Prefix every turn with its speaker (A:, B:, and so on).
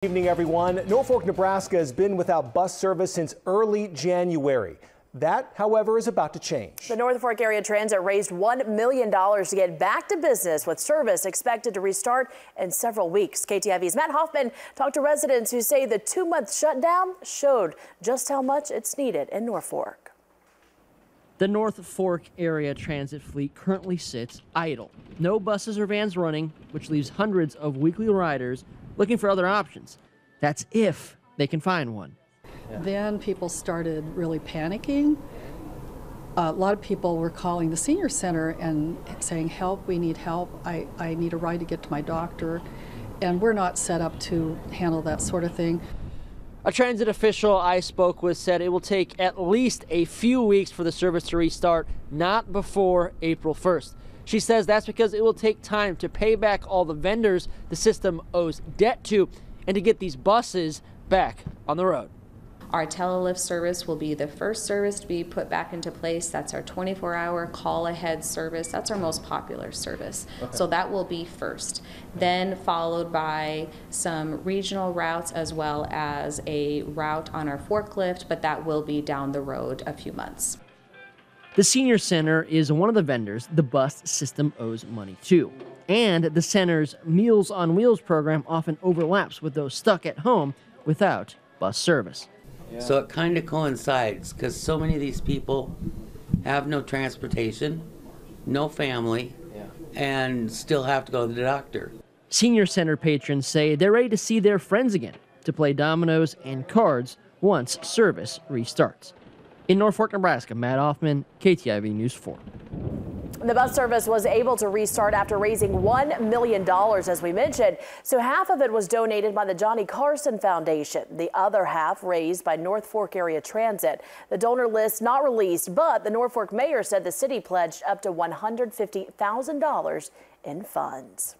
A: Good evening, everyone. Norfolk, Nebraska has been without bus service since early January. That, however, is about to change.
B: The Norfolk Area Transit raised $1 million to get back to business, with service expected to restart in several weeks. KTIV's Matt Hoffman talked to residents who say the 2-month shutdown showed just how much it's needed in Norfolk.
C: The North Fork Area Transit fleet currently sits idle. No buses or vans running, which leaves hundreds of weekly riders looking for other options. That's if they can find one.
D: Then people started really panicking. A lot of people were calling the senior center and saying, help, we need help. I need a ride to get to my doctor. And we're not set up to handle that sort of thing.
C: A transit official I spoke with said it will take at least a few weeks for the service to restart, not before April 1st. She says that's because it will take time to pay back all the vendors the system owes debt to and to get these buses back on the road.
E: Our telelift service will be the first service to be put back into place. That's our 24-hour call-ahead service. That's our most popular service. Okay. So that will be first. Then followed by some regional routes as well as a route on our forklift, but that will be down the road a few months.
C: The Senior Center is one of the vendors the bus system owes money to. And the center's Meals on Wheels program often overlaps with those stuck at home without bus service.
F: So it kind of coincides because so many of these people have no transportation, no family, and still have to go to the doctor.
C: Senior Center patrons say they're ready to see their friends again, to play dominoes and cards once service restarts. In Norfolk, Nebraska, Matt Hoffman, KTIV News 4.
B: The bus service was able to restart after raising $1 million, as we mentioned. So half of it was donated by the Johnny Carson Foundation. The other half raised by North Fork Area Transit. The donor list not released, but the Norfolk mayor said the city pledged up to $150,000 in funds.